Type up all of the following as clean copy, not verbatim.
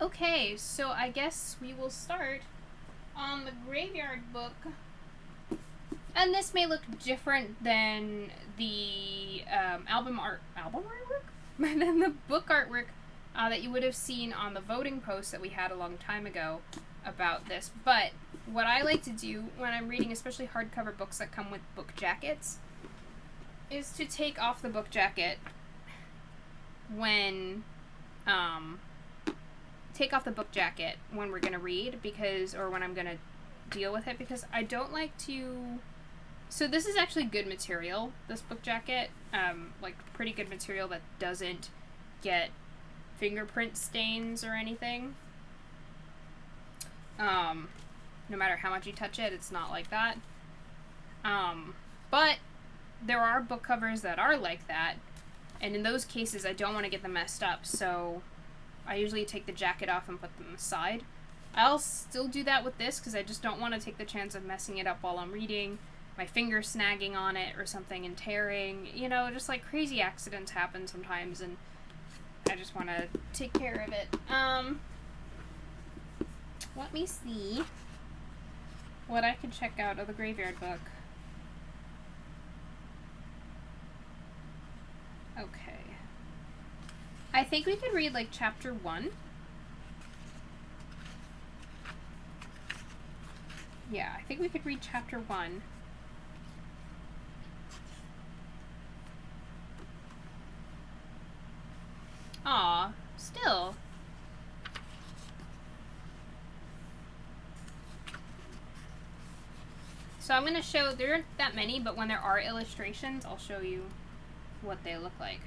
Okay, so I guess we will start on the Graveyard Book. And this may look different than the album artwork? than the book artwork that you would have seen on the voting post that we had a long time ago about this. But what I like to do when I'm reading, especially hardcover books that come with book jackets, is to take off the book jacket when we're going to read, or when I'm going to deal with it, because I don't like to. So this is actually good material, this book jacket, like pretty good material that doesn't get fingerprint stains or anything. No matter how much you touch it, it's not like that. But there are book covers that are like that, and in those cases I don't want to get them messed up, so I usually take the jacket off and put them aside. I'll still do that with this because I just don't want to take the chance of messing it up while I'm reading, my finger snagging on it or something and tearing. You know, just like crazy accidents happen sometimes, and I just want to take care of it. Let me see what I can check out of the Graveyard Book. Okay. I think we could read like chapter 1. Yeah, I think we could read chapter 1. Aw, still. So I'm going to show, there aren't that many, but when there are illustrations, I'll show you what they look like.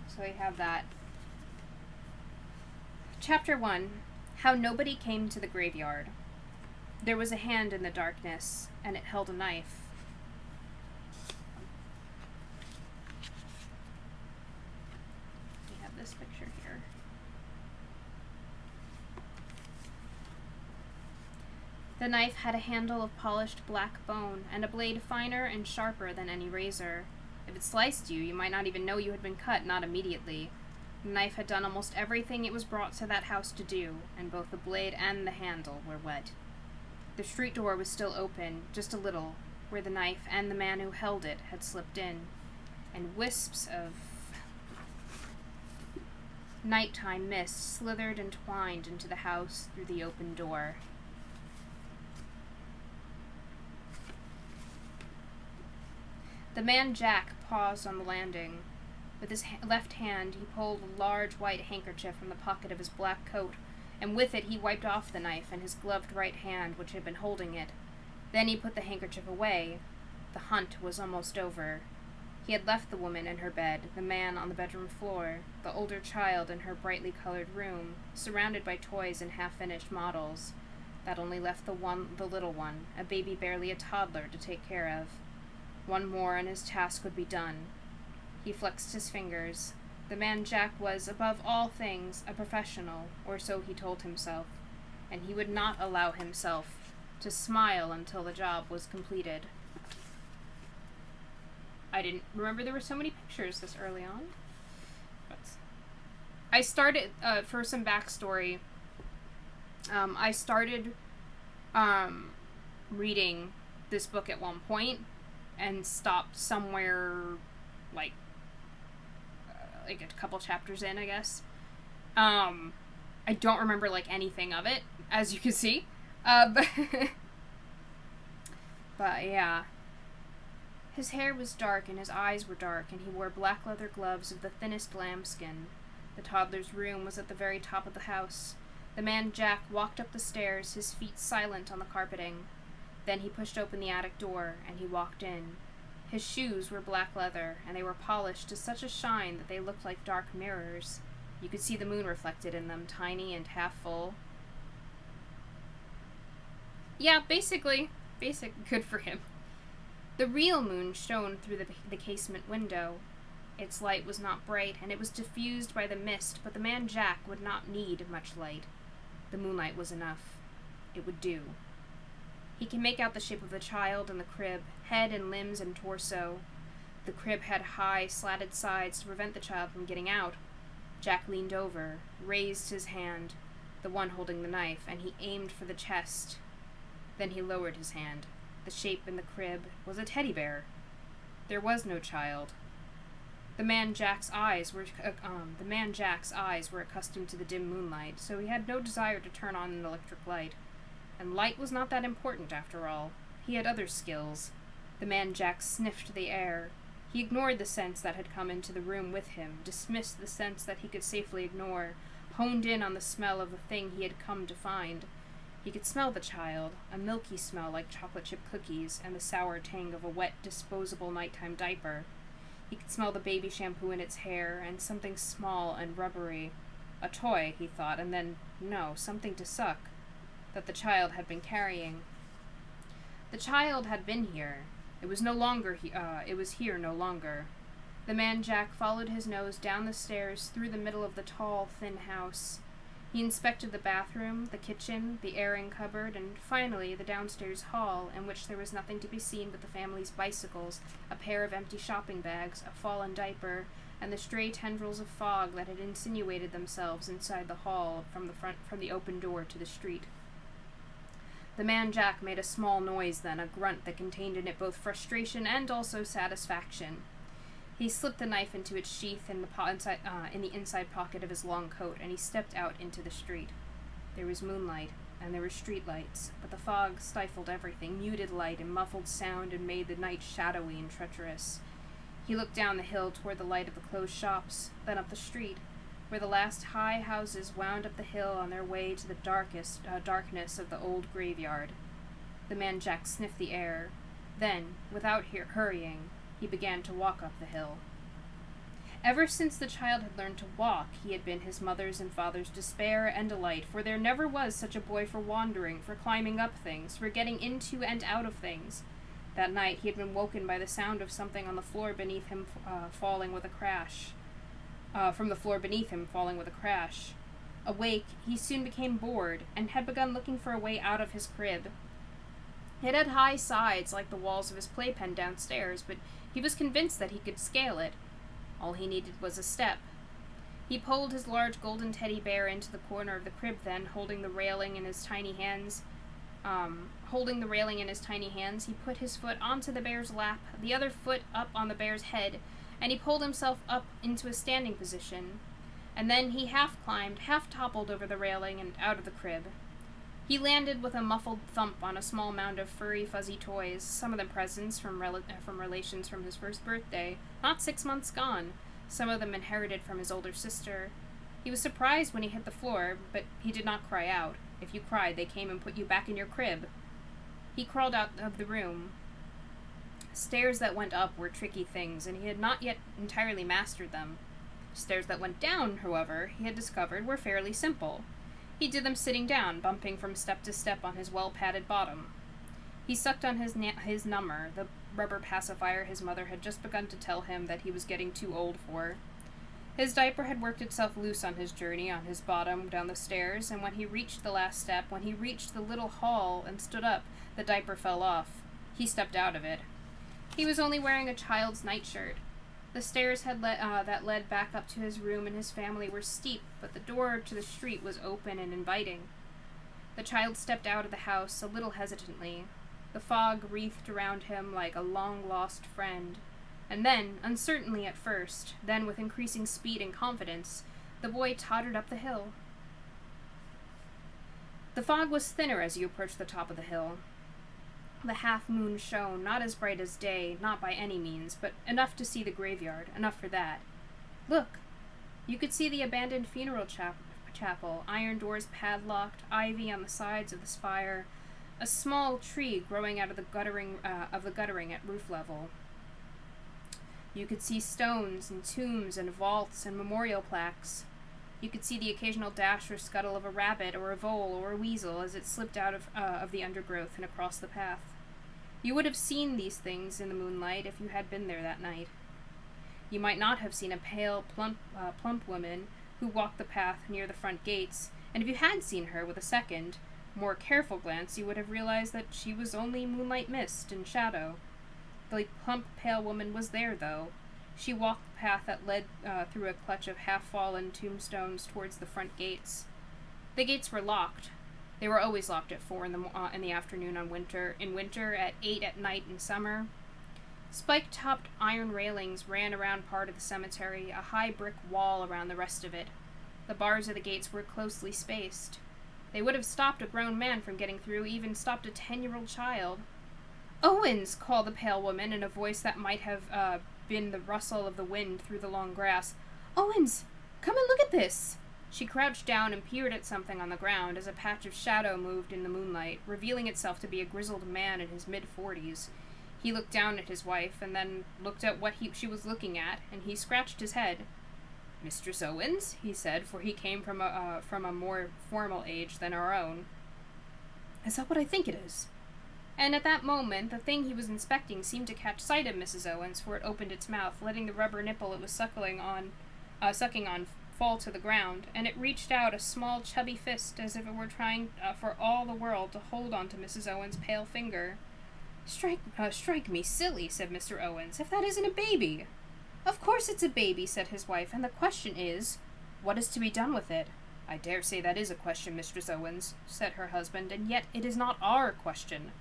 So we have that. Chapter 1, How Nobody Came to the Graveyard. There was a hand in the darkness, and it held a knife. We have this picture here. The knife had a handle of polished black bone, and a blade finer and sharper than any razor. If it sliced you, you might not even know you had been cut, not immediately. The knife had done almost everything it was brought to that house to do, and both the blade and the handle were wet. The street door was still open, just a little, where the knife and the man who held it had slipped in, and wisps of nighttime mist slithered and twined into the house through the open door. The man Jack paused on the landing. With his left hand, he pulled a large white handkerchief from the pocket of his black coat, and with it he wiped off the knife and his gloved right hand which had been holding it. Then he put the handkerchief away. The hunt was almost over. He had left the woman in her bed, the man on the bedroom floor, the older child in her brightly colored room, surrounded by toys and half-finished models. That only left the little one, a baby barely a toddler, to take care of. One more and his task would be done. He flexed his fingers. The man Jack was, above all things, a professional, or so he told himself, and he would not allow himself to smile until the job was completed. I didn't remember there were so many pictures this early on. But I started, for some backstory, I started reading this book at one point and stopped somewhere like a couple chapters in, I guess. I don't remember like anything of it, as you can see. But yeah. His hair was dark and his eyes were dark, and he wore black leather gloves of the thinnest lambskin. The toddler's room was at the very top of the house. The man Jack walked up the stairs, his feet silent on the carpeting. Then he pushed open the attic door, and he walked in. His shoes were black leather, and they were polished to such a shine that they looked like dark mirrors. You could see the moon reflected in them, tiny and half full. Yeah, basically. Good for him. The real moon shone through the casement window. Its light was not bright, and it was diffused by the mist, but the man Jack would not need much light. The moonlight was enough. It would do. He can make out the shape of the child in the crib, head and limbs and torso. The crib had high, slatted sides to prevent the child from getting out. Jack leaned over, raised his hand, the one holding the knife, and he aimed for the chest. Then he lowered his hand. The shape in the crib was a teddy bear. There was no child. The man Jack's eyes were accustomed to the dim moonlight, so he had no desire to turn on an electric light. And light was not that important, after all. He had other skills. The man Jack sniffed the air. He ignored the sense that had come into the room with him, dismissed the sense that he could safely ignore, honed in on the smell of the thing he had come to find. He could smell the child, a milky smell like chocolate chip cookies, and the sour tang of a wet, disposable nighttime diaper. He could smell the baby shampoo in its hair, and something small and rubbery. A toy, he thought, and then, no, something to suck, that the child had been carrying. The child had been here. It was here no longer. The man Jack followed his nose down the stairs through the middle of the tall, thin house. He inspected the bathroom, the kitchen, the airing cupboard, and finally the downstairs hall, in which there was nothing to be seen but the family's bicycles, a pair of empty shopping bags, a fallen diaper, and the stray tendrils of fog that had insinuated themselves inside the hall from the open door to the street. The man Jack made a small noise then, a grunt that contained in it both frustration and also satisfaction. He slipped the knife into its sheath in the inside pocket of his long coat, and he stepped out into the street. There was moonlight, and there were street lights, but the fog stifled everything, muted light and muffled sound, and made the night shadowy and treacherous. He looked down the hill toward the light of the closed shops, then up the street, where the last high houses wound up the hill on their way to the darkness of the old graveyard. The man Jack sniffed the air. Then, without hurrying, he began to walk up the hill. Ever since the child had learned to walk, he had been his mother's and father's despair and delight, for there never was such a boy for wandering, for climbing up things, for getting into and out of things. That night he had been woken by the sound of something on the floor beneath him falling with a crash. Awake, he soon became bored, and had begun looking for a way out of his crib. It had high sides like the walls of his playpen downstairs, but he was convinced that he could scale it. All he needed was a step. He pulled his large golden teddy bear into the corner of the crib then, holding the railing in his tiny hands, he put his foot onto the bear's lap, the other foot up on the bear's head, and he pulled himself up into a standing position. And then he half climbed, half toppled over the railing and out of the crib. He landed with a muffled thump on a small mound of furry, fuzzy toys, some of them presents from relations from his first birthday, not 6 months gone, some of them inherited from his older sister. He was surprised when he hit the floor, but he did not cry out. If you cried, they came and put you back in your crib. He crawled out of the room. Stairs that went up were tricky things, and he had not yet entirely mastered them. Stairs that went down, however, he had discovered were fairly simple. He did them sitting down, bumping from step to step on his well-padded bottom. He sucked on his number, the rubber pacifier his mother had just begun to tell him that he was getting too old for. His diaper had worked itself loose on his journey on his bottom down the stairs, and when he reached the last step, when he reached the little hall and stood up, the diaper fell off. He stepped out of it. He was only wearing a child's nightshirt. The stairs that led back up to his room and his family were steep, but the door to the street was open and inviting. The child stepped out of the house a little hesitantly. The fog wreathed around him like a long-lost friend. And then, uncertainly at first, then with increasing speed and confidence, the boy tottered up the hill. The fog was thinner as you approached the top of the hill. The half-moon shone, not as bright as day, not by any means, but enough to see the graveyard, enough for that. Look! You could see the abandoned funeral chapel, iron doors padlocked, ivy on the sides of the spire, a small tree growing out of the guttering at roof level. You could see stones and tombs and vaults and memorial plaques. You could see the occasional dash or scuttle of a rabbit or a vole or a weasel as it slipped out of the undergrowth and across the path. You would have seen these things in the moonlight if you had been there that night. You might not have seen a pale, plump woman who walked the path near the front gates, and if you had seen her with a second, more careful glance, you would have realized that she was only moonlight mist and shadow. The plump, pale woman was there, though. She walked the path that led through a clutch of half-fallen tombstones towards the front gates. The gates were locked. They were always locked at 4 in the afternoon in winter, at 8 at night in summer. Spike-topped iron railings ran around part of the cemetery, a high brick wall around the rest of it. The bars of the gates were closely spaced. They would have stopped a grown man from getting through, even stopped a 10-year-old child. "Owens!" called the pale woman in a voice that might have been the rustle of the wind through the long grass. "Owens! Come and look at this!" She crouched down and peered at something on the ground as a patch of shadow moved in the moonlight, revealing itself to be a grizzled man in his mid-40s. He looked down at his wife, and then looked at what she was looking at, and he scratched his head. "Mistress Owens," he said, for he came from a more formal age than our own. "Is that what I think it is?" And at that moment, the thing he was inspecting seemed to catch sight of Mrs. Owens, for it opened its mouth, letting the rubber nipple it was sucking on fall to the ground, and it reached out a small chubby fist as if it were trying for all the world to hold on to Mrs. Owens' pale finger. Strike me silly," said Mr. Owens, "if that isn't a baby." "Of course it's a baby," said his wife, "and the question is, what is to be done with it?" "I dare say that is a question, Mistress Owens," said her husband, "and yet it is not our question.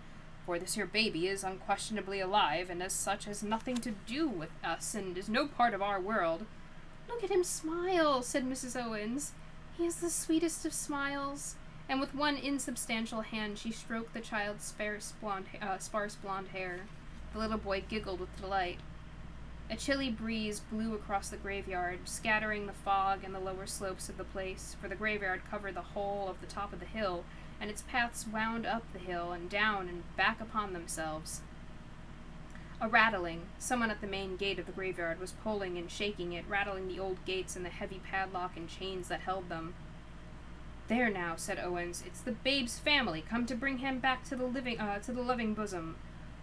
For this here baby is unquestionably alive, and as such has nothing to do with us, and is no part of our world." "Look at him smile," said Mrs. Owens. "He has the sweetest of smiles." And with one insubstantial hand she stroked the child's sparse blonde hair. The little boy giggled with delight. A chilly breeze blew across the graveyard, scattering the fog and the lower slopes of the place, for the graveyard covered the whole of the top of the hill, and its paths wound up the hill and down and back upon themselves. A rattling. Someone at the main gate of the graveyard was pulling and shaking it, rattling the old gates and the heavy padlock and chains that held them. "There now," said Owens, "it's the babe's family, come to bring him back to the loving bosom.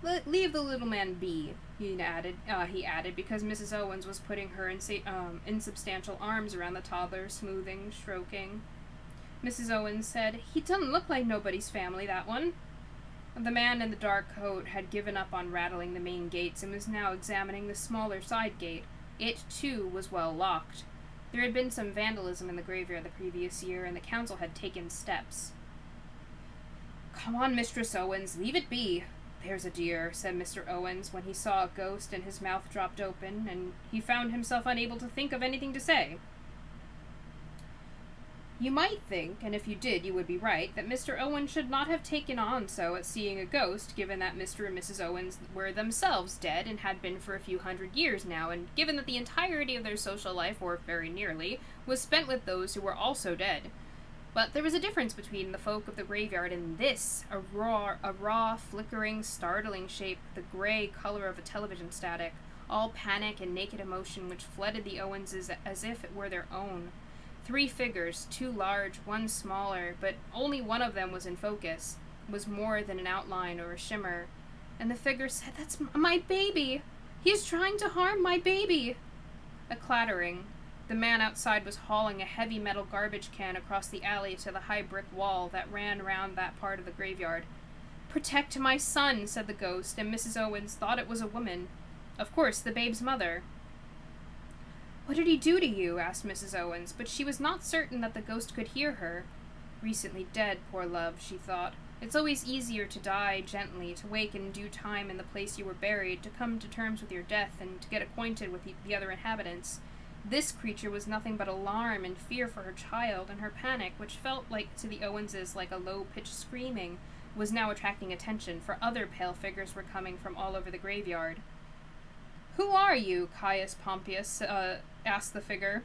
Leave the little man be," he added, because Mrs. Owens was putting her insubstantial arms around the toddler, smoothing, stroking. Mrs. Owens said, "He doesn't look like nobody's family, that one." The man in the dark coat had given up on rattling the main gates and was now examining the smaller side gate. It, too, was well locked. There had been some vandalism in the graveyard the previous year, and the council had taken steps. "Come on, Mistress Owens, leave it be. There's a dear," said Mr. Owens when he saw a ghost and his mouth dropped open, and he found himself unable to think of anything to say. You might think, and if you did you would be right, that Mr. Owens should not have taken on so at seeing a ghost, given that Mr. and Mrs. Owens were themselves dead and had been for a few hundred years now, and given that the entirety of their social life, or very nearly, was spent with those who were also dead. But there was a difference between the folk of the graveyard and this, a raw, flickering, startling shape, the gray color of a television static, all panic and naked emotion which flooded the Owenses as if it were their own. 3 figures, 2 large, 1 smaller, but only one of them was in focus, was more than an outline or a shimmer. And the figure said, "That's my baby! He is trying to harm my baby!" A clattering. The man outside was hauling a heavy metal garbage can across the alley to the high brick wall that ran round that part of the graveyard. "Protect my son," said the ghost, and Mrs. Owens thought it was a woman. Of course, the babe's mother. "What did he do to you?" asked Mrs. Owens, but she was not certain that the ghost could hear her. Recently dead, poor love, she thought. It's always easier to die gently, to wake in due time in the place you were buried, to come to terms with your death, and to get acquainted with the other inhabitants. This creature was nothing but alarm and fear for her child, and her panic, which felt like to the Owenses like a low-pitched screaming, was now attracting attention, for other pale figures were coming from all over the graveyard. "Who are you, Caius Pompeius?" asked the figure.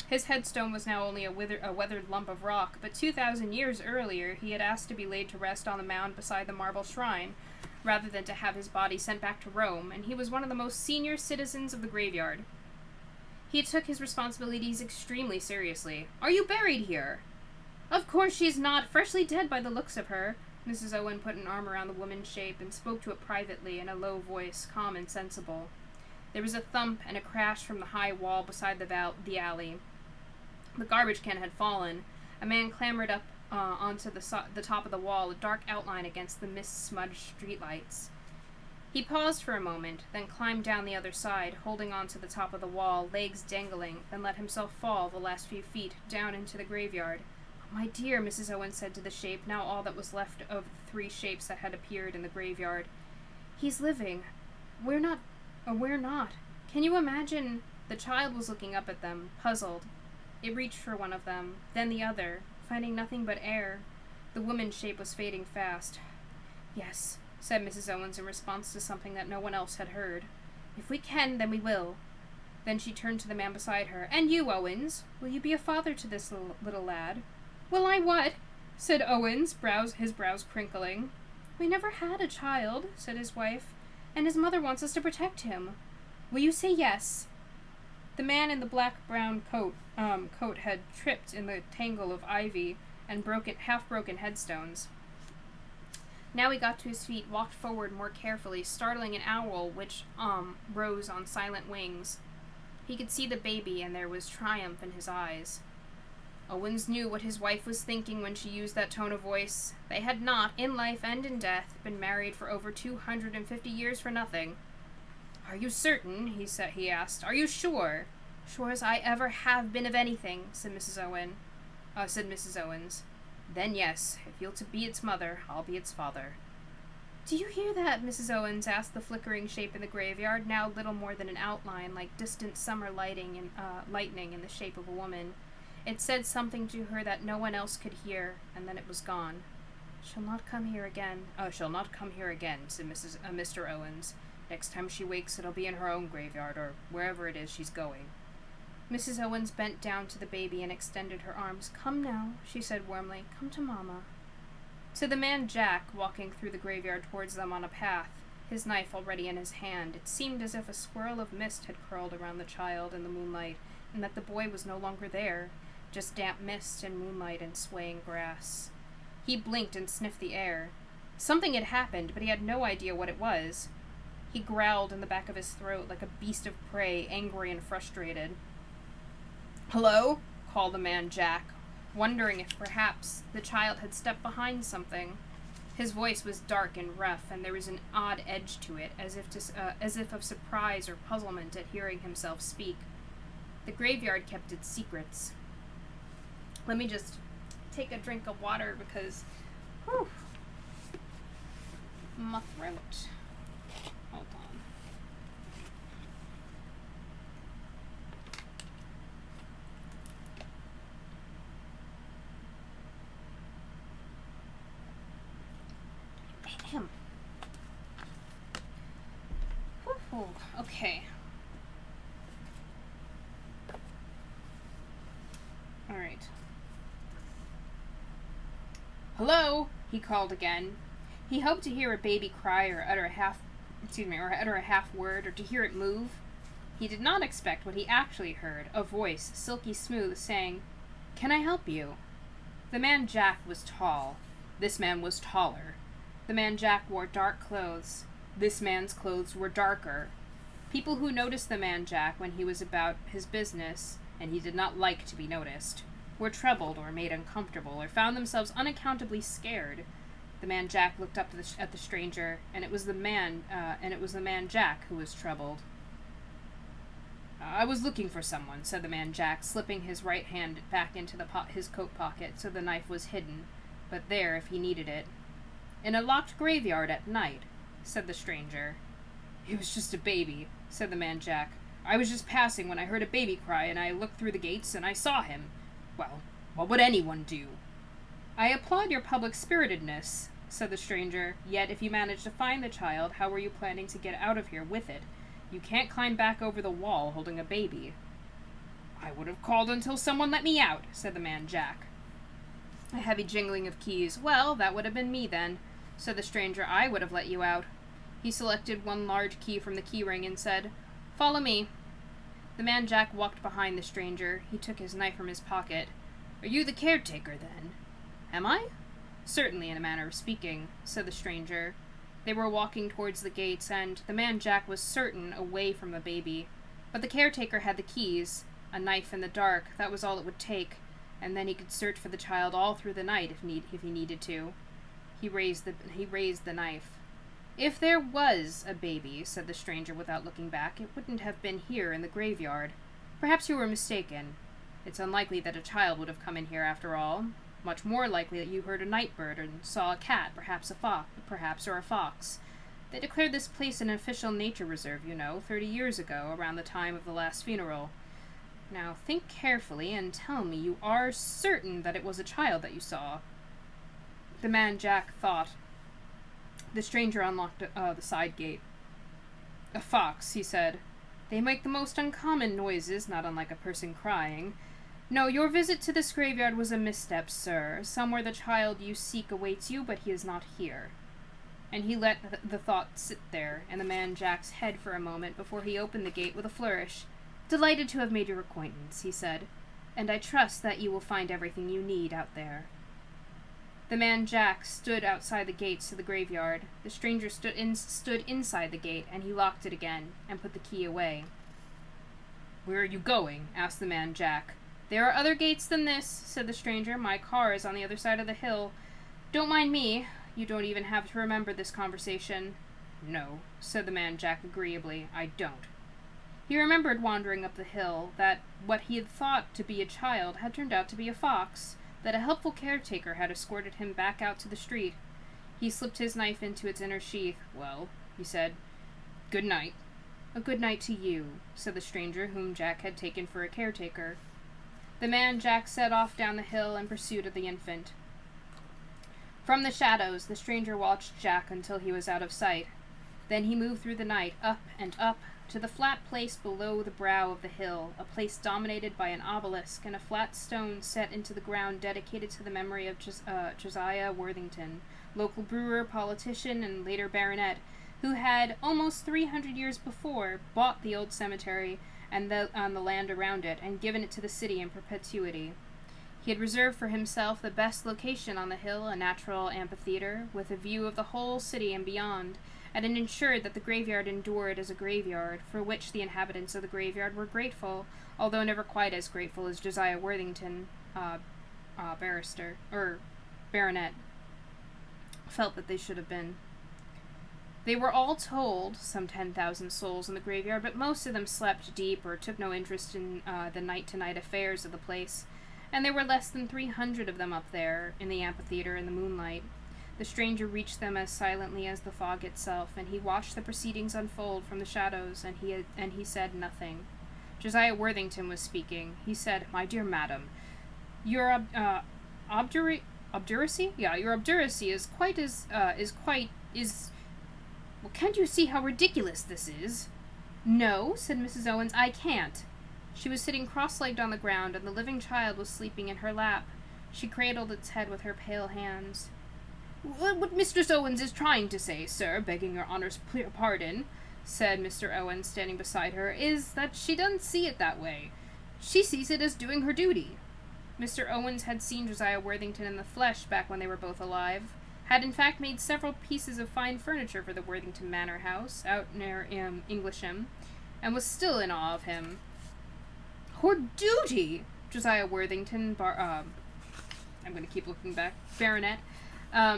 His headstone was now only a weathered lump of rock, but 2,000 years earlier he had asked to be laid to rest on the mound beside the marble shrine, rather than to have his body sent back to Rome, and he was one of the most senior citizens of the graveyard. He took his responsibilities extremely seriously. "Are you buried here?" "Of course she's not, freshly dead by the looks of her." Mrs. Owen put an arm around the woman's shape and spoke to it privately in a low voice, calm and sensible. There was a thump and a crash from the high wall beside the alley. The garbage can had fallen. A man clambered up onto the top of the wall, a dark outline against the mist-smudged streetlights. He paused for a moment, then climbed down the other side, holding on to the top of the wall, legs dangling, then let himself fall the last few feet down into the graveyard. "My dear," Mrs. Owens said to the shape, now all that was left of the 3 shapes that had appeared in the graveyard. "He's living. We're not. Can you imagine?" The child was looking up at them, puzzled. It reached for one of them, then the other, finding nothing but air. The woman's shape was fading fast. "Yes," said Mrs. Owens in response to something that no one else had heard. "If we can, then we will." Then she turned to the man beside her. "And you, Owens, will you be a father to this little lad?" "Will I what?" said Owens, his brows crinkling. "We never had a child," said his wife, "and his mother wants us to protect him. Will you say yes?" The man in the black-brown coat had tripped in the tangle of ivy and half-broken headstones. Now he got to his feet, walked forward more carefully, startling an owl which rose on silent wings. He could see the baby, and there was triumph in his eyes. Owens knew what his wife was thinking when she used that tone of voice. They had not, in life and in death, been married for over 250 years for nothing. "Are you certain?" he asked. "Are you sure?" "Sure as I ever have been of anything," said Mrs. Owens. "Then yes, if you'll to be its mother, I'll be its father." "Do you hear that?" Mrs. Owens asked the flickering shape in the graveyard, now little more than an outline, like distant summer lightning in the shape of a woman. It said something to her that no one else could hear, and then it was gone. "She'll not come here again." "Oh, she'll not come here again," said Mr. Owens. "Next time she wakes, it'll be in her own graveyard, or wherever it is she's going." Mrs. Owens bent down to the baby and extended her arms. "Come now," she said warmly. "Come to Mama." To the man Jack, walking through the graveyard towards them on a path, his knife already in his hand, it seemed as if a swirl of mist had curled around the child in the moonlight, and that the boy was no longer there, just damp mist and moonlight and swaying grass. He blinked and sniffed the air. Something had happened, but he had no idea what it was. He growled in the back of his throat like a beast of prey, angry and frustrated. "Hello?" called the man Jack, wondering if perhaps the child had stepped behind something. His voice was dark and rough, and there was an odd edge to it, as if of surprise or puzzlement at hearing himself speak. The graveyard kept its secrets. Let me just take a drink of water because, my throat. Hold on. Damn. Okay. All right. "Hello," he called again. He hoped to hear a baby cry or utter a half word, or to hear it move. He did not expect what he actually heard, a voice, silky smooth, saying, "Can I help you?" The man Jack was tall. This man was taller. The man Jack wore dark clothes. This man's clothes were darker. People who noticed the man Jack when he was about his business, and he did not like to be noticed, were troubled or made uncomfortable, or found themselves unaccountably scared. The man Jack looked up at the stranger, and it was the man Jack who was troubled. "I was looking for someone," said the man Jack, slipping his right hand back into his coat pocket so the knife was hidden, but there if he needed it. "In a locked graveyard at night," said the stranger. "It was just a baby," said the man Jack. "I was just passing when I heard a baby cry, and I looked through the gates, and I saw him. Well, what would anyone do?" "I applaud your public-spiritedness," said the stranger. "Yet, if you managed to find the child, how were you planning to get out of here with it? You can't climb back over the wall holding a baby." "I would have called until someone let me out," said the man Jack. A heavy jingling of keys. "Well, that would have been me, then," said the stranger. "I would have let you out." He selected one large key from the keyring and said, "Follow me." The man Jack walked behind the stranger. He took his knife from his pocket. "Are you the caretaker, then?" "Am I?" "Certainly, in a manner of speaking," said the stranger. They were walking towards the gates, and the man Jack was certain away from the baby. But the caretaker had the keys. A knife in the dark, that was all it would take, and then he could search for the child all through the night if he needed to. He raised the knife. If there was a baby, said the stranger without looking back, it wouldn't have been here in the graveyard. Perhaps you were mistaken. It's unlikely that a child would have come in here after all. Much more likely that you heard a night bird and saw a cat, perhaps or a fox. They declared this place an official nature reserve, 30 years ago, around the time of the last funeral. Now think carefully and tell me you are certain that it was a child that you saw. The man Jack thought. The stranger unlocked the side gate. A fox, he said. They make the most uncommon noises, not unlike a person crying. No, your visit to this graveyard was a misstep, sir. Somewhere the child you seek awaits you, but he is not here. And he let the thought sit there in the man Jack's head for a moment before he opened the gate with a flourish. Delighted to have made your acquaintance, he said, and I trust that you will find everything you need out there. The man Jack stood outside the gates to the graveyard. The stranger stood inside the gate, and he locked it again, and put the key away. Where are you going? Asked the man Jack. There are other gates than this, said the stranger. My car is on the other side of the hill. Don't mind me. You don't even have to remember this conversation. No, said the man Jack agreeably, I don't. He remembered wandering up the hill, that what he had thought to be a child had turned out to be a fox, that a helpful caretaker had escorted him back out to the street. He slipped his knife into its inner sheath. Well, he said, good night. A good night to you, said the stranger, whom Jack had taken for a caretaker. The man Jack set off down the hill in pursuit of the infant. From the shadows, the stranger watched Jack until he was out of sight. Then he moved through the night, up and up, to the flat place below the brow of the hill, a place dominated by an obelisk and a flat stone set into the ground dedicated to the memory of Josiah Worthington, local brewer, politician, and later baronet, who had, almost 300 years before, bought the old cemetery and the land around it, and given it to the city in perpetuity. He had reserved for himself the best location on the hill, a natural amphitheater, with a view of the whole city and beyond, and it ensured that the graveyard endured as a graveyard, for which the inhabitants of the graveyard were grateful, although never quite as grateful as Josiah Worthington, baronet, felt that they should have been. They were all told, some 10,000 souls in the graveyard, but most of them slept deep or took no interest in the night-to-night affairs of the place, and there were less than 300 of them up there, in the amphitheater in the moonlight. The stranger reached them as silently as the fog itself, and he watched the proceedings unfold from the shadows, and he said nothing. Josiah Worthington was speaking. He said, My dear madam, your obduracy? Yeah, your obduracy is well, can't you see how ridiculous this is? No, said Mrs. Owens, I can't. She was sitting cross-legged on the ground, and the living child was sleeping in her lap. She cradled its head with her pale hands. What Mistress Owens is trying to say, sir, begging your honor's pardon, said Mr. Owens, standing beside her, is that she doesn't see it that way. She sees it as doing her duty. Mr. Owens had seen Josiah Worthington in the flesh back when they were both alive, had in fact made several pieces of fine furniture for the Worthington Manor House, out near Inglesham, and was still in awe of him. Her duty! Josiah Worthington, I'm going to keep looking back, baronet,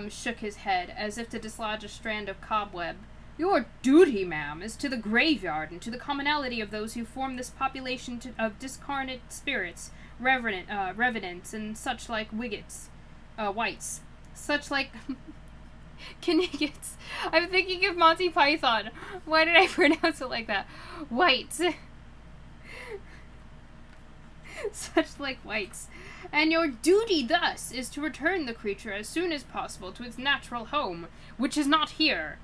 shook his head, as if to dislodge a strand of cobweb. Your duty, ma'am, is to the graveyard, and to the commonalty of those who form this population of discarnate spirits, revenants, and such like whites. Such like Kniggets. I'm thinking of Monty Python. Why did I pronounce it like that? Whites. Such like whites. And your duty thus is to return the creature as soon as possible to its natural home, which is not here.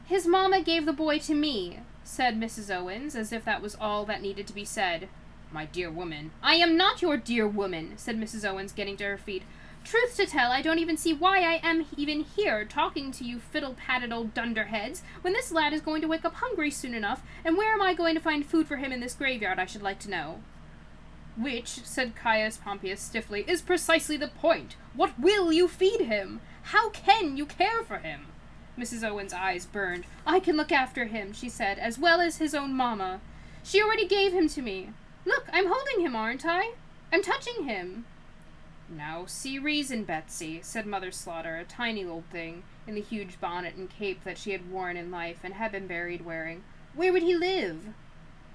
His mamma gave the boy to me, said Mrs. Owens, as if that was all that needed to be said. My dear woman. I am not your dear woman, said Mrs. Owens, getting to her feet. Truth to tell, I don't even see why I am even here talking to you fiddle-padded old dunderheads, when this lad is going to wake up hungry soon enough, and where am I going to find food for him in this graveyard, I should like to know? Which, said Caius Pompeius stiffly, is precisely the point. What will you feed him? How can you care for him? Mrs. Owens' eyes burned. I can look after him, she said, as well as his own mamma. She already gave him to me. Look, I'm holding him, aren't I? I'm touching him. Now see reason, Betsy, said Mother Slaughter, a tiny old thing, in the huge bonnet and cape that she had worn in life and had been buried wearing. Where would he live?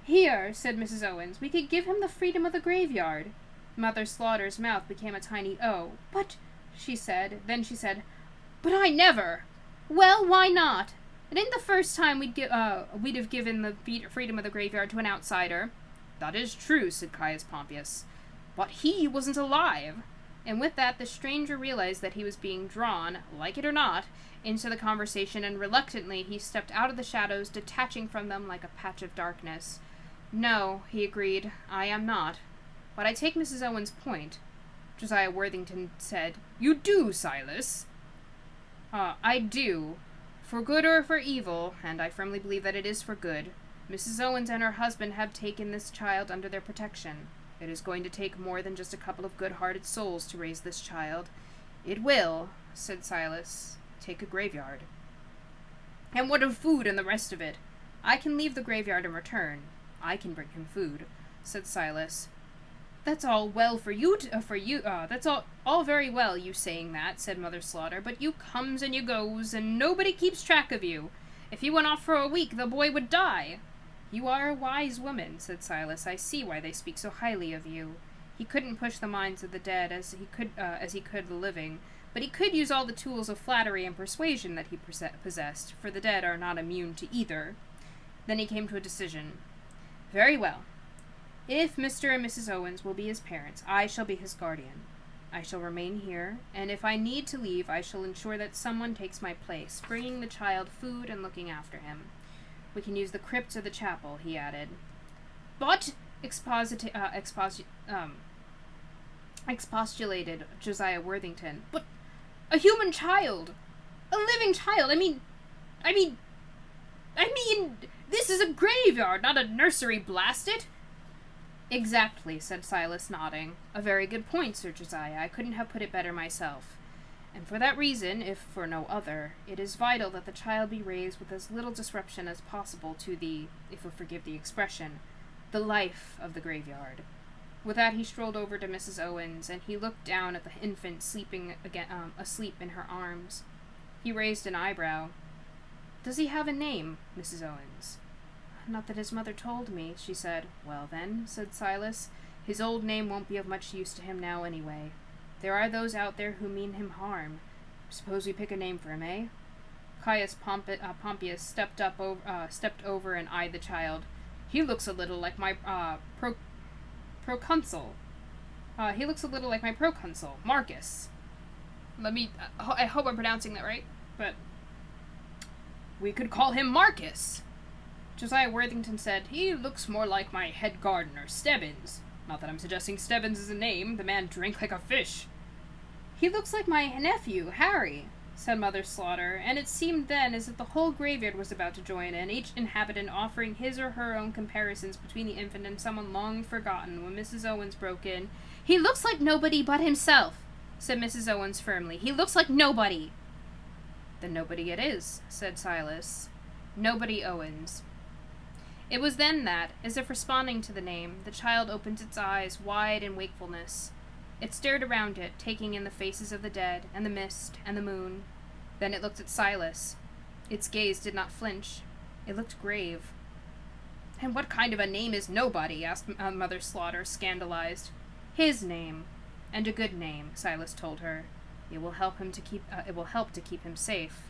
Here, said Mrs. Owens, we could give him the freedom of the graveyard. Mother Slaughter's mouth became a tiny O. But, she said, but I never! Well, why not? It ain't the first time we'd have given the freedom of the graveyard to an outsider. That is true, said Caius Pompeius. But he wasn't alive. And with that, the stranger realized that he was being drawn, like it or not, into the conversation, and reluctantly he stepped out of the shadows, detaching from them like a patch of darkness. No, he agreed, I am not. But I take Mrs. Owens' point. Josiah Worthington said, You do, Silas. I do. For good or for evil, and I firmly believe that it is for good, Mrs. Owens and her husband have taken this child under their protection. It is going to take more than just a couple of good-hearted souls to raise this child. It will, said Silas, take a graveyard. And what of food and the rest of it? I can leave the graveyard and return. I can bring him food, said Silas. That's all well for you, that's all very well, you saying that, said Mother Slaughter, but you comes and you goes, and nobody keeps track of you. If you went off for a week, the boy would die. You are a wise woman, said Silas. I see why they speak so highly of you. He couldn't push the minds of the dead as he could the living, but he could use all the tools of flattery and persuasion that he possessed, for the dead are not immune to either. Then he came to a decision. Very well. If Mr. and Mrs. Owens will be his parents, I shall be his guardian. I shall remain here, and if I need to leave, I shall ensure that someone takes my place, bringing the child food and looking after him. We can use the crypt or the chapel, he added. But, expostulated Josiah Worthington, but a human child! A living child! I mean, this is a graveyard, not a nursery, blast it! Exactly, said Silas, nodding. A very good point, Sir Josiah. I couldn't have put it better myself. And for that reason, if for no other, it is vital that the child be raised with as little disruption as possible to the, if you'll forgive the expression, the life of the graveyard. With that he strolled over to Mrs. Owens, and he looked down at the infant sleeping asleep in her arms. He raised an eyebrow. Does he have a name, Mrs. Owens? Not that his mother told me, she said. Well then, said Silas, his old name won't be of much use to him now anyway. There are those out there who mean him harm. Suppose we pick a name for him, eh? Caius Pompeius stepped over and eyed the child. He looks a little like my proconsul. He looks a little like my proconsul, Marcus. I hope I'm pronouncing that right, but we could call him Marcus. Josiah Worthington said, He looks more like my head gardener, Stebbins. Not that I'm suggesting Stebbins is a name. The man drank like a fish. He looks like my nephew, Harry, said Mother Slaughter, and it seemed then as if the whole graveyard was about to join in, each inhabitant offering his or her own comparisons between the infant and someone long forgotten, when Mrs. Owens broke in. He looks like nobody but himself, said Mrs. Owens firmly. He looks like nobody. Then nobody it is, said Silas. Nobody Owens. It was then that, as if responding to the name, the child opened its eyes wide in wakefulness. It stared around it, taking in the faces of the dead, and the mist, and the moon. Then it looked at Silas. Its gaze did not flinch. It looked grave. And what kind of a name is nobody? Asked Mother Slaughter, scandalized. His name, and a good name, Silas told her. It will help to keep him safe.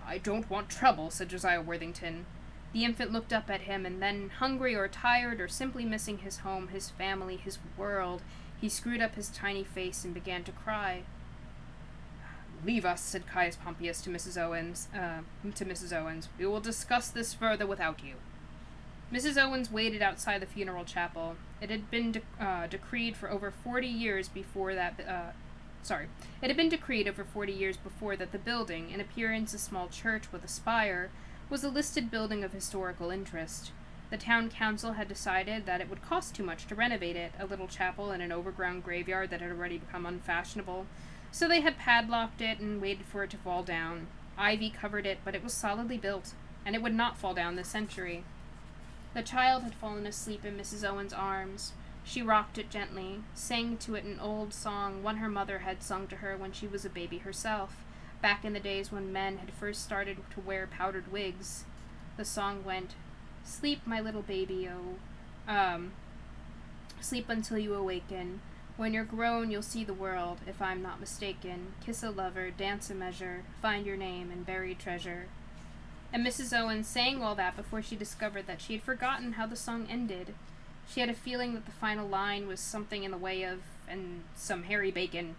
I don't want trouble, said Josiah Worthington. The infant looked up at him, and then, hungry or tired or simply missing his home, his family, his world, he screwed up his tiny face and began to cry. Leave us, said Caius Pompeius to Mrs. Owens. We will discuss this further without you. Mrs. Owens waited outside the funeral chapel. It had been decreed for over 40 years before that. It had been decreed over 40 years before that the building, in appearance a small church with a spire, was a listed building of historical interest. The town council had decided that it would cost too much to renovate it, a little chapel in an overgrown graveyard that had already become unfashionable, so they had padlocked it and waited for it to fall down. Ivy covered it, but it was solidly built, and it would not fall down this century. The child had fallen asleep in Mrs. Owens' arms. She rocked it gently, sang to it an old song one her mother had sung to her when she was a baby herself, back in the days when men had first started to wear powdered wigs. The song went, "Sleep, my little baby, sleep until you awaken. When you're grown, you'll see the world, if I'm not mistaken. Kiss a lover, dance a measure, find your name and buried treasure." And Mrs. Owens sang all that before she discovered that she had forgotten how the song ended. She had a feeling that the final line was something in the way of, "and some hairy bacon."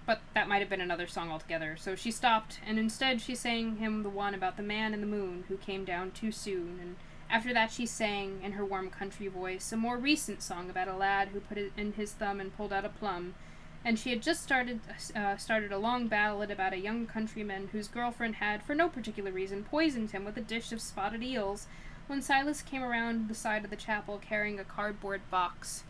But that might have been another song altogether, so she stopped, and instead she sang him the one about the man in the moon who came down too soon, and after that she sang, in her warm country voice, a more recent song about a lad who put it in his thumb and pulled out a plum, and she had just started a long ballad about a young countryman whose girlfriend had, for no particular reason, poisoned him with a dish of spotted eels, when Silas came around the side of the chapel carrying a cardboard box.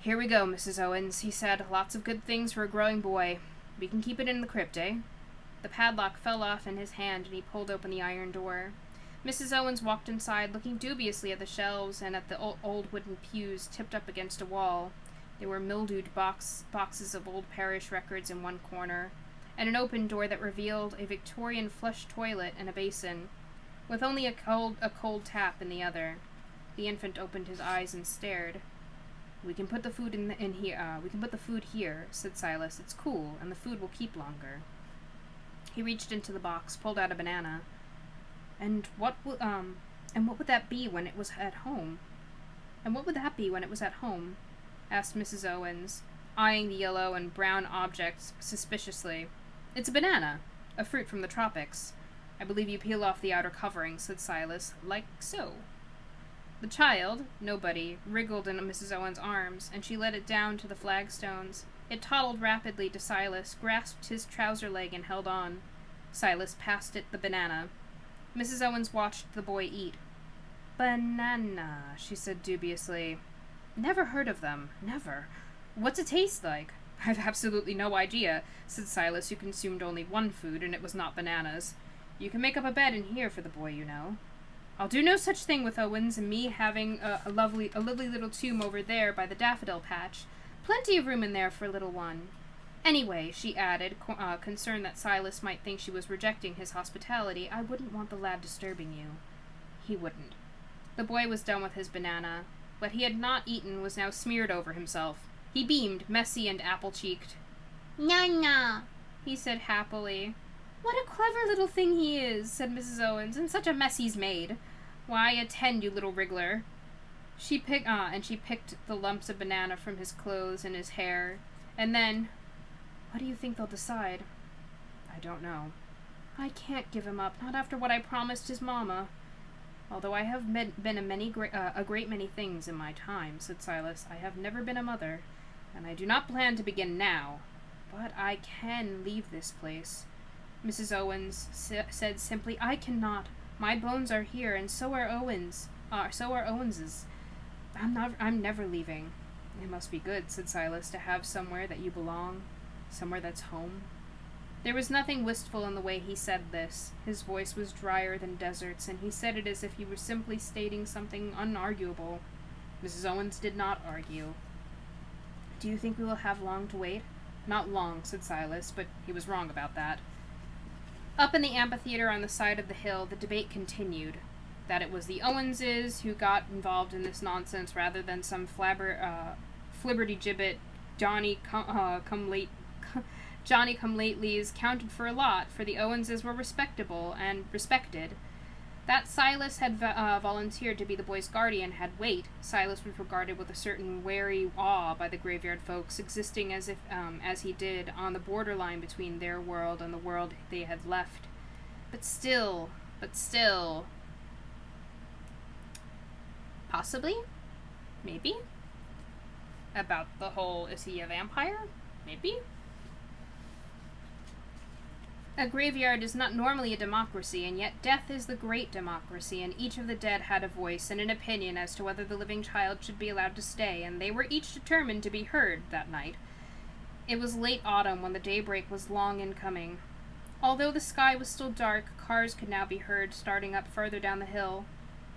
"Here we go, Mrs. Owens," he said. "Lots of good things for a growing boy. We can keep it in the crypt, eh?" The padlock fell off in his hand, and he pulled open the iron door. Mrs. Owens walked inside, looking dubiously at the shelves and at the old wooden pews tipped up against a wall. There were mildewed boxes of old parish records in one corner, and an open door that revealed a Victorian flush toilet and a basin, with only a cold tap in the other. The infant opened his eyes and stared. We can put the food in here. We can put the food here," said Silas. "It's cool, and the food will keep longer." He reached into the box, pulled out a banana. And what would that be when it was at home? And what would that be when it was at home?" asked Mrs. Owens, eyeing the yellow and brown objects suspiciously. "It's a banana, a fruit from the tropics. I believe you peel off the outer covering," said Silas, "like so." The child, nobody, wriggled in Mrs. Owens' arms, and she let it down to the flagstones. It toddled rapidly to Silas, grasped his trouser leg, and held on. Silas passed it the banana. Mrs. Owens watched the boy eat. "Banana," she said dubiously. "Never heard of them. Never. What's it taste like?" "I've absolutely no idea," said Silas, who consumed only one food, and it was not bananas. "You can make up a bed in here for the boy, you know." "I'll do no such thing with Owens and me having a lovely little tomb over there by the daffodil patch. Plenty of room in there for a little one. Anyway," she added, concerned that Silas might think she was rejecting his hospitality, "I wouldn't want the lad disturbing you." He wouldn't. The boy was done with his banana. What he had not eaten was now smeared over himself. He beamed, messy and apple-cheeked. "Nana," he said happily. "What a clever little thing he is," said Mrs. Owens, "and such a mess he's made. Why, attend, you little wriggler." She picked the lumps of banana from his clothes and his hair, and then, "What do you think they'll decide?" "I don't know." "I can't give him up, not after what I promised his mamma." "Although I have been a great many things in my time," said Silas, "I have never been a mother, and I do not plan to begin now. But I can leave this place." Mrs. Owens said simply, "I cannot. My bones are here, and so are Owens's. I'm never leaving." "It must be good," said Silas, "to have somewhere that you belong, somewhere that's home." There was nothing wistful in the way he said this. His voice was drier than deserts, and he said it as if he were simply stating something unarguable. Mrs. Owens did not argue. "Do you think we will have long to wait?" "Not long," said Silas, but he was wrong about that. Up in the amphitheater on the side of the hill, the debate continued. That it was the Owenses who got involved in this nonsense rather than some flibberty-gibbet Johnny-come-latelys counted for a lot, for the Owenses were respectable and respected. That Silas had volunteered to be the boy's guardian had weight. Silas was regarded with a certain wary awe by the graveyard folks, existing as he did, on the borderline between their world and the world they had left. But still... Possibly? Maybe? About the whole, is he a vampire? Maybe? A graveyard is not normally a democracy, and yet death is the great democracy, and each of the dead had a voice and an opinion as to whether the living child should be allowed to stay, and they were each determined to be heard that night. It was late autumn when the daybreak was long in coming. Although the sky was still dark, cars could now be heard starting up further down the hill.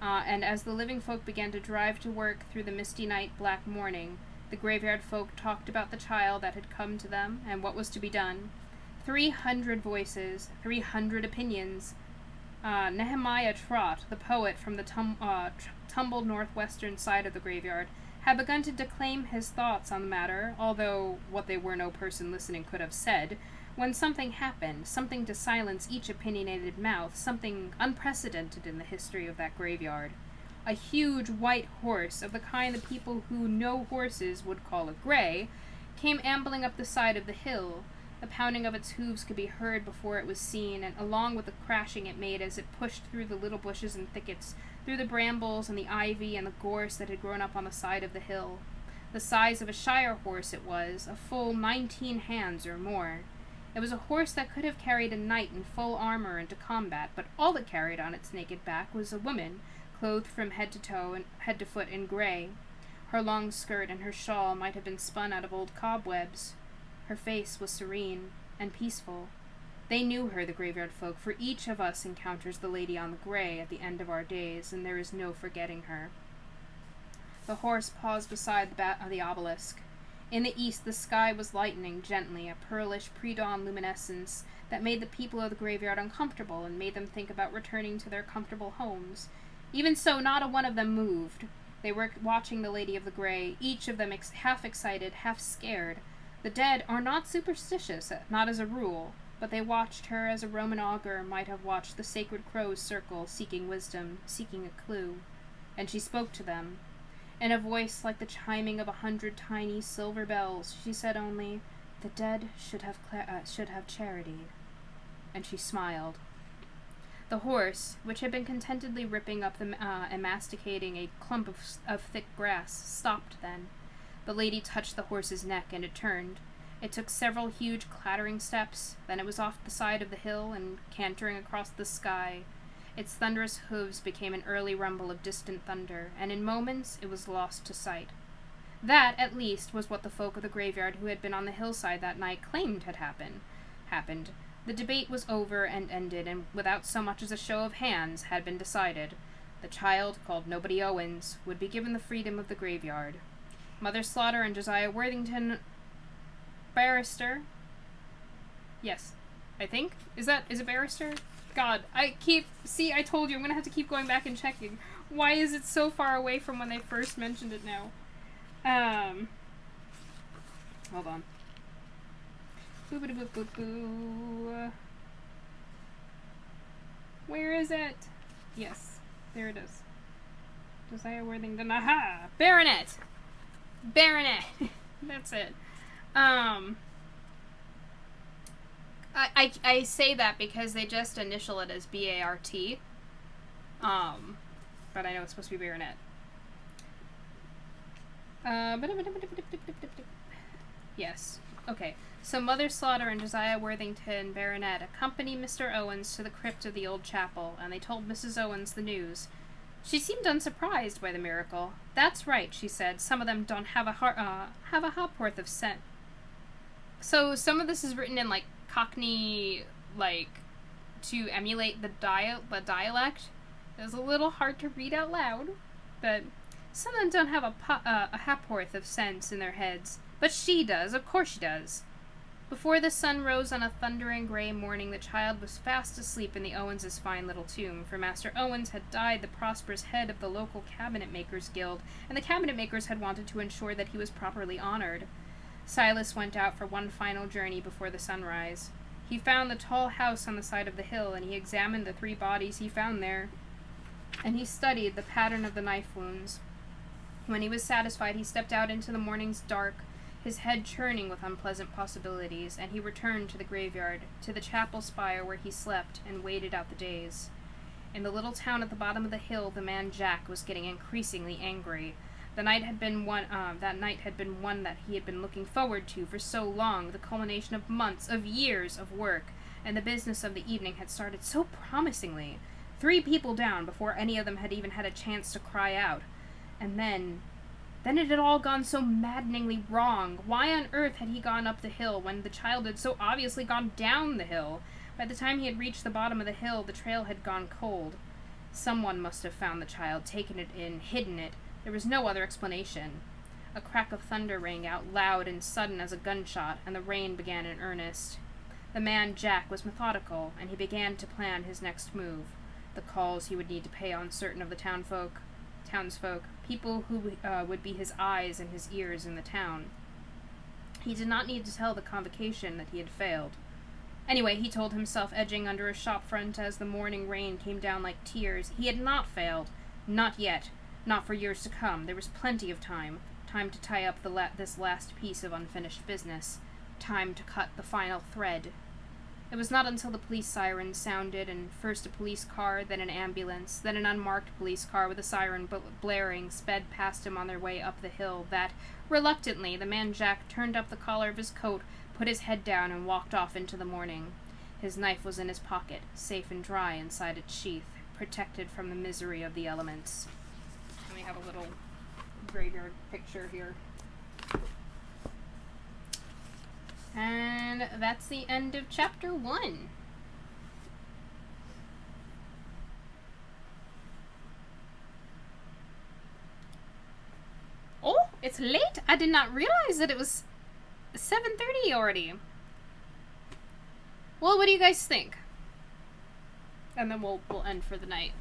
and as the living folk began to drive to work through the misty night black morning, the graveyard folk talked about the child that had come to them and what was to be done. 300 voices, 300 opinions. Nehemiah Trott, the poet from the tumbled northwestern side of the graveyard, had begun to declaim his thoughts on the matter, although what they were no person listening could have said, when something happened, something to silence each opinionated mouth, something unprecedented in the history of that graveyard. A huge white horse, of the kind the people who know horses would call a gray, came ambling up the side of the hill. The pounding of its hooves could be heard before it was seen, and along with the crashing it made as it pushed through the little bushes and thickets, through the brambles and the ivy and the gorse that had grown up on the side of the hill. The size of a shire horse it was, a full 19 hands or more. It was a horse that could have carried a knight in full armor into combat, but all it carried on its naked back was a woman, clothed from head to foot in gray. Her long skirt and her shawl might have been spun out of old cobwebs. Her face was serene and peaceful. They knew her, the graveyard folk, for each of us encounters the lady on the gray at the end of our days, and there is no forgetting her. The horse paused beside the obelisk. In the east the sky was lightening gently, a pearlish pre-dawn luminescence that made the people of the graveyard uncomfortable and made them think about returning to their comfortable homes. Even so, not a one of them moved. They were watching the Lady of the Gray, each of them half excited, half scared. The dead are not superstitious, not as a rule, but they watched her as a Roman augur might have watched the sacred crows circle, seeking wisdom, seeking a clue. And she spoke to them. In a voice like the chiming of 100 tiny silver bells, she said only, "The dead should have charity." And she smiled. The horse, which had been contentedly ripping up and masticating a clump of thick grass, stopped then. The lady touched the horse's neck, and it turned. It took several huge clattering steps, then it was off the side of the hill and cantering across the sky. Its thunderous hooves became an early rumble of distant thunder, and in moments it was lost to sight. That, at least, was what the folk of the graveyard who had been on the hillside that night claimed had happened. The debate was over and ended, and without so much as a show of hands had been decided. The child, called Nobody Owens, would be given the freedom of the graveyard. Mother Slaughter and Josiah Worthington, barrister. Yes, I think. Is it barrister? God, I told you, I'm gonna have to keep going back and checking. Why is it so far away from when they first mentioned it now? Hold on. Boo-ba-da-boo-boo-boo. Where is it? Yes, there it is. Josiah Worthington, aha! Baronet! That's it. I say that because they just initial it as B-A-R-T. But I know it's supposed to be Baronet. Yes. Okay. So Mother Slaughter and Josiah Worthington, Baronet, accompany Mr. Owens to the crypt of the old chapel, and they told Mrs. Owens the news. She seemed unsurprised by the miracle. "That's right," she said. "Some of them don't have a ha'porth of scent." So some of this is written in, like, Cockney, like, to emulate the dialect. It was a little hard to read out loud, but some of them don't have a ha'porth of sense in their heads. But she does, of course she does. Before the sun rose on a thundering gray morning, the child was fast asleep in the Owens' fine little tomb, for Master Owens had died the prosperous head of the local cabinet makers' guild, and the cabinet makers had wanted to ensure that he was properly honored. Silas went out for one final journey before the sunrise. He found the tall house on the side of the hill, and he examined the 3 bodies he found there, and he studied the pattern of the knife wounds. When he was satisfied, he stepped out into the morning's dark, his head churning with unpleasant possibilities, and he returned to the graveyard, to the chapel spire where he slept, and waited out the days. In the little town at the bottom of the hill, the man Jack was getting increasingly angry. That night had been one that he had been looking forward to for so long, the culmination of months, of years of work, and the business of the evening had started so promisingly. 3 people down before any of them had even had a chance to cry out. And then it had all gone so maddeningly wrong. Why on earth had he gone up the hill when the child had so obviously gone down the hill? By the time he had reached the bottom of the hill, the trail had gone cold. Someone must have found the child, taken it in, hidden it. There was no other explanation. A crack of thunder rang out, loud and sudden as a gunshot, and the rain began in earnest. The man Jack was methodical, and he began to plan his next move. The calls he would need to pay on certain of the townsfolk, people who would be his eyes and his ears in the town. He did not need to tell the convocation that he had failed. Anyway, he told himself, edging under a shop front as the morning rain came down like tears, he had not failed. Not yet. Not for years to come. There was plenty of time. Time to tie up this last piece of unfinished business. Time to cut the final thread. It was not until the police siren sounded, and first a police car, then an ambulance, then an unmarked police car with a siren blaring sped past him on their way up the hill that, reluctantly, the man Jack turned up the collar of his coat, put his head down, and walked off into the morning. His knife was in his pocket, safe and dry inside its sheath, protected from the misery of the elements. And we have a little graveyard picture here. And that's the end of chapter 1. Oh, it's late. I did not realize that it was 7:30 already. Well, what do you guys think? And then we'll end for the night.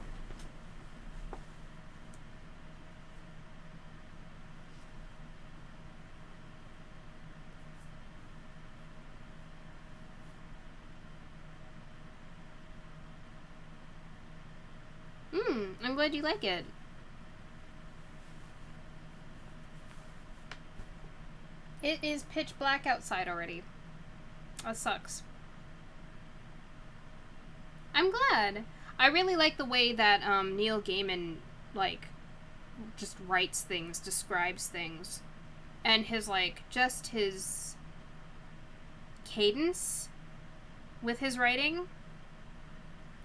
I'm glad you like it. It is pitch black outside already. That sucks. I'm glad. I really like the way that Neil Gaiman, like, just writes things, describes things. And his, like, just his cadence with his writing.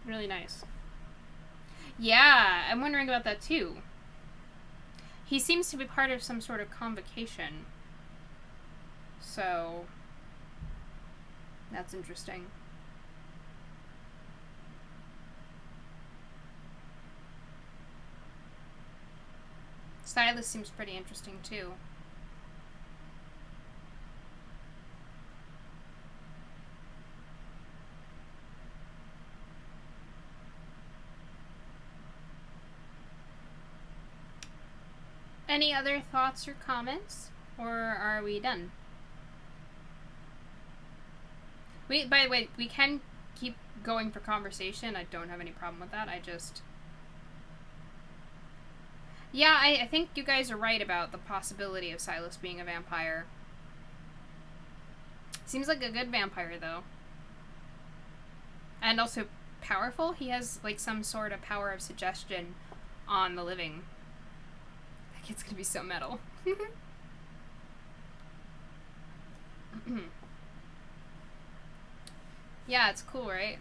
Really nice. Yeah, I'm wondering about that too. He seems to be part of some sort of convocation. So, that's interesting. Silas seems pretty interesting too. Any other thoughts or comments? Or are we done? By the way, we can keep going for conversation. I don't have any problem with that. Yeah, I think you guys are right about the possibility of Silas being a vampire. Seems like a good vampire, though. And also powerful. He has, like, some sort of power of suggestion on the living. That kid's gonna be so metal. Yeah, it's cool, right?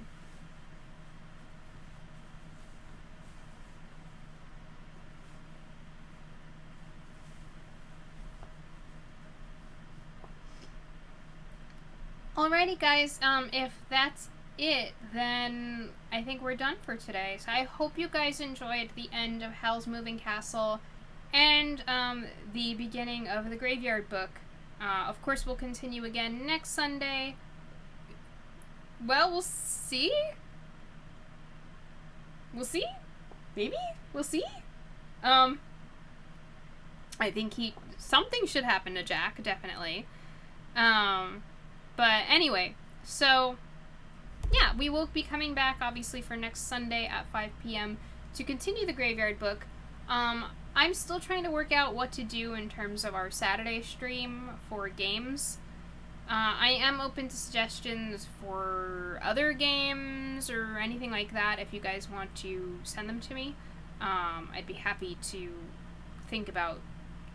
Alrighty, guys, if that's it, then I think we're done for today. So I hope you guys enjoyed the end of Howl's Moving Castle and the beginning of the Graveyard Book. Of course, we'll continue again next Sunday. Well, we'll see? We'll see? Maybe? We'll see? I think something should happen to Jack, definitely. But anyway, so, yeah, we will be coming back, obviously, for next Sunday at 5 p.m. to continue the Graveyard Book. I'm still trying to work out what to do in terms of our Saturday stream for games. I am open to suggestions for other games or anything like that if you guys want to send them to me. I'd be happy to think about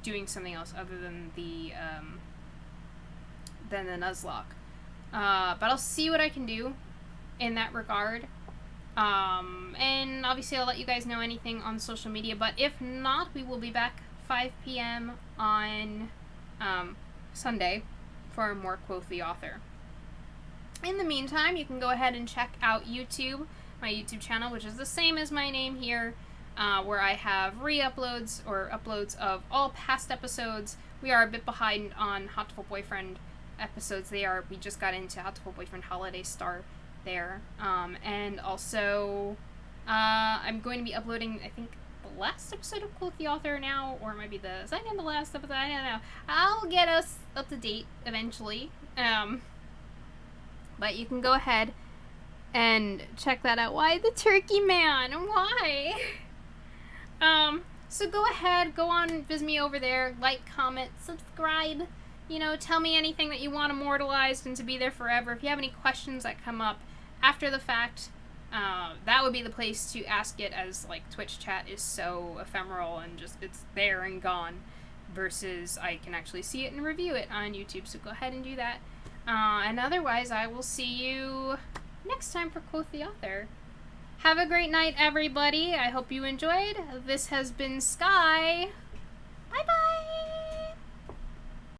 doing something else other than the Nuzlocke. But I'll see what I can do in that regard. And obviously I'll let you guys know anything on social media, but if not, we will be back 5 p.m. on Sunday for more Quoth the Author. In the meantime, you can go ahead and check out YouTube. my YouTube channel, which is the same as my name here, where I have re-uploads or uploads of all past episodes. We are a bit behind on Hot to Full Boyfriend episodes. We just got into Hot to Full Boyfriend Holiday Star there. And also, I'm going to be uploading, I think, the last episode of Quoth the Author now, or it might be the second to last episode, I don't know. I'll get us up to date eventually. But you can go ahead and check that out. Why the Turkey Man? Why? So go ahead, go on, visit me over there, like, comment, subscribe, you know, tell me anything that you want immortalized and to be there forever. If you have any questions that come up after the fact, that would be the place to ask it, as, like, Twitch chat is so ephemeral and just, it's there and gone, versus I can actually see it and review it on YouTube, so go ahead and do that. And otherwise, I will see you next time for Quoth the Author. Have a great night, everybody. I hope you enjoyed. This has been Sky. Bye-bye.